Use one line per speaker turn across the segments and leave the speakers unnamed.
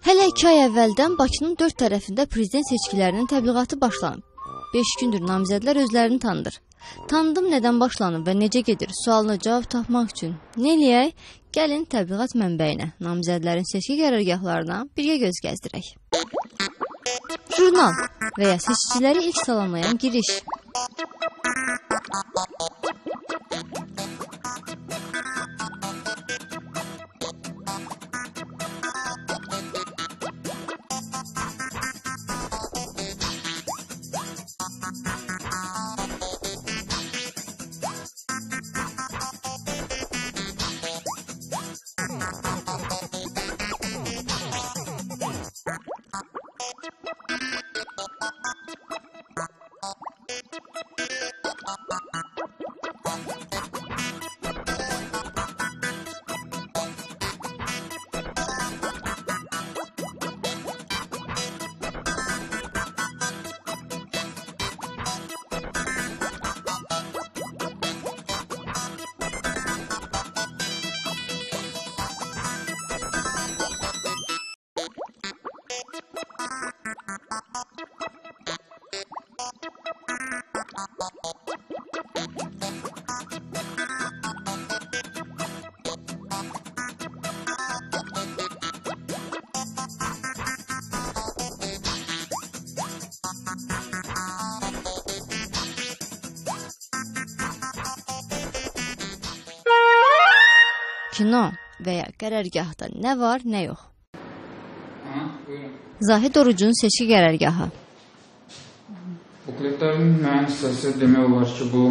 Hələ 2 ay əvvəldən Bakının 4 tərəfində prezident seçkilərinin təbliğatı başlanıb. 5 gündür namizədlər özlərini tanıdır. Tanıdım nədən başlanıb və necə gedir sualına cavab tapmaq üçün nə eləyək? Gəlin təbliğat mənbəyinə, namizədlərin seçki qərargahlarına birgə göz gəzdirək. Jurnal və ya seçiciləri ilk salamlayan giriş. Kino və ya qərargahda nə var, nə yox. Zahid Orucun seçki qərargahı.
Bukletlərin müəyyən hissəsi demək olar ki, bu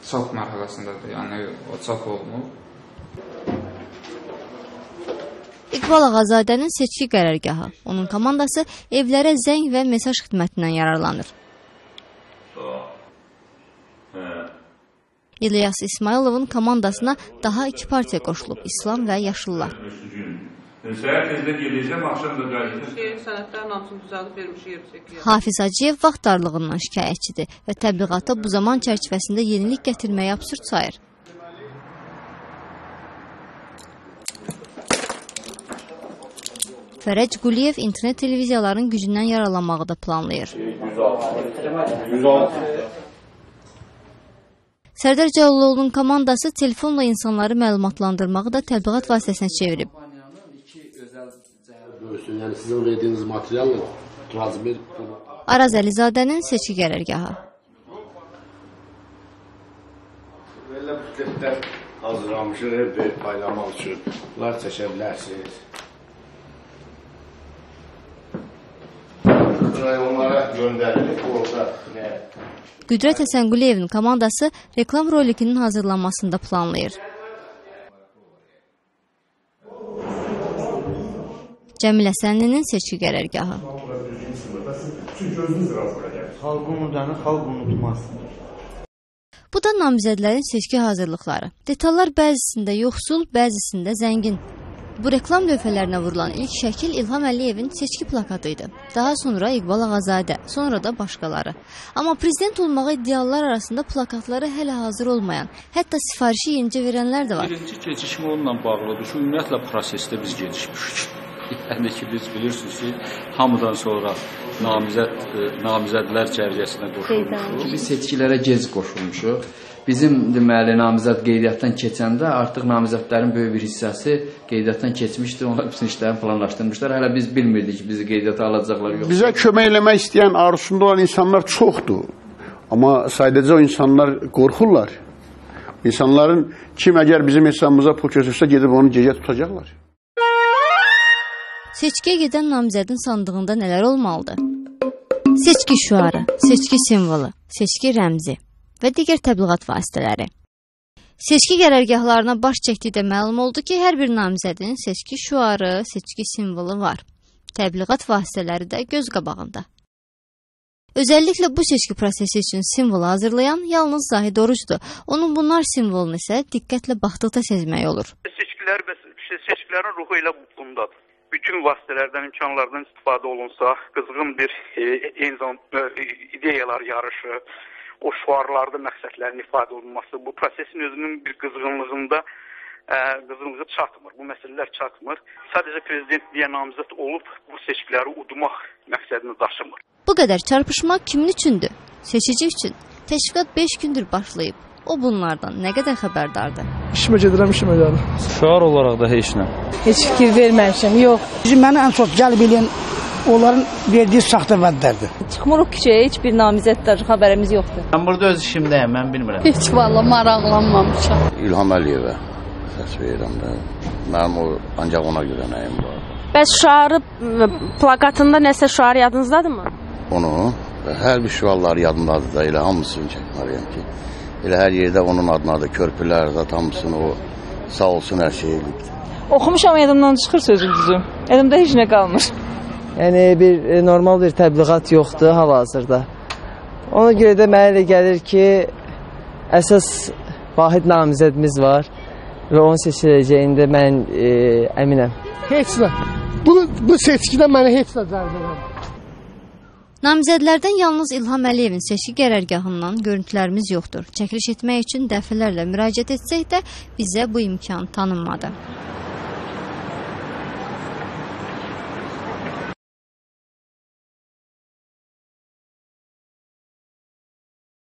çap mərhələsindədir, yəni o çap olunur.
İqbal Ağazadənin seçki qərargahı. Onun komandası evlərə zəng və mesaj xidmətindən yararlanır. İlyas İsmayılovun komandasına daha 2 partiya qoşulub, İslam və Yaşıllar.
Səhər tezdə gedəcəm, axşam da qayıtır. Sənədlərin hamısını düzəldib vermişik.
Hafiz Hacıyev vaxt darlığından şikayətçidir və təbliğata bu zaman çərçivəsində yenilik gətirməyi absurd sayır. Fərəc Quliyev internet televiziyaların gücündən yararlanmağı da planlayır. 106. Sərdar Cəlallıoğlu'nun komandası telefonla insanları məlumatlandırmağı da təbliğat vasitəsinə çevirib.
Yəni sizin verdiyiniz materialın Razmir
Araz Əlizadənin seçki qərargahı.
Belə bukletlər hazırlamışıq, paylamaq üçün. Bunlar çəkə bilərsiniz. Rayonlara göndərilib orada nə?
Qüdrət Həsənquliyevin komandası reklam rolikinin hazırlanmasında planlayır. Cəmilə Sənlinin seçki qərargahı.
Xalq unudanı, xalq unutmaz.
Bu da namizədlərin seçki hazırlıqları. Detallar bəzisində yoxsul, bəzisində zəngin. Bu reklam lövhələrinə vurulan ilk şəkil İlham Əliyevin seçki plakatıydı. Daha sonra İqbal Ağazadə, sonra da başqaları. Amma prezident olmağa iddialılar arasında plakatları hələ hazır olmayan, hətta sifarişi yenicə verənlər də var.
Birinci gecikmə onunla bağlıdır. Şu ümumiyyətlə prosesdə biz gecikmişik. Yəni ki, biz bilirsiniz ki, hamıdan sonra namizədlər cərgəsinə qoşulmuşuq.
Biz seçkilərə gec qoşulmuşuq. Bizim deməli namizəd qeydiyyatdan keçəndə artıq namizədlərin böyük bir hissəsi qeydiyyatdan keçmişdi. Onlar bütün işlərini planlaşdırmışlar. Hələ biz bilmirdik ki, bizi qeydiyyata alacaqlar yoxsa.
Bizə kömək eləmək istəyən, arzusunda olan insanlar çoxdur. Amma sadəcə o insanlar qorxurlar. İnsanların kim əgər bizim hesabımıza pul köçürsə gedib onu gecə tutacaqlar.
Seçkiyə gedən namizədin sandığında nələr olmalıdır? Seçki şüarı, seçki simvolu, seçki rəmzi və digər təbliğat vasitələri. Seçki qərargahlarına baş çəkdikdə məlum oldu ki, hər bir namizədin seçki şüarı, seçki simvolu var. Təbliğat vasitələri də göz qabağında. Özəlliklə bu seçki prosesi üçün simvol hazırlayan yalnız Zahid Orucdur. Onun bunlar simvolunu isə diqqətlə baxdıqda sezmək olur.
Seçkilərin ruhu elə bundadır. Bütün vasitələrdən, imkanlardan istifadə olunsa, qızğın bir ideyalar yarışı, o şüarlarda məqsədlərin ifadə olunması, bu prosesin özünün bir qızğınlığında qızğınlığı çatmır, bu məsələlər çatmır. Sadəcə prezidentliyə namizəd olub bu seçkiləri udmaq məqsədini daşımır.
Bu qədər çarpışmaq kimin üçündür? Seçici üçün. Təşviqat 5 gündür başlayıb. O bunlardan nə qədər xəbərdardır?
İşimə gedirəm, işimə gəlirəm.
Şüar olaraq da heç nə.
Heç fikir verməmişəm, yox. Məni ən çox cəlb edən onların verdiyi saxta vədlərdir.
Çıxmırıq küçəyə, heç bir namizədlər xəbərimiz yoxdur.
Mən burada öz işimdəyəm, mən bilmirəm.
Heç valla maraqlanmamışam.
İlham Əliyevə səs verirəm də. Mənim o ancaq ona görə nəyim var.
Bəs şüarı plakatında nəsə şüar yadınızdadırmı?
Onu hər bir şüarlar yadımdadır da, elə hamısını çəkməliyəm ki. Elə hər yerdə onun adına da körpülər, hamısını o sağ olsun hər şey eləyib.
Oxumuşam, yadımdan çıxır sözün düzü. Yadımda heç nə qalmır.
Yəni normal bir təbliğat yoxdur hal-hazırda. Ona görə də mənə elə gəlir ki, əsas vahid namizədimiz var və onun seçiləcəyində mən əminəm. Heç nə. Bu seçkidən mənə heç nə cəlb edir.
Namizədlərdən yalnız İlham Əliyevin seçki qərargahından görüntülərimiz yoxdur. Çəkiliş etmək üçün dəfələrlə müraciət etsək də bizə bu imkan tanınmadı.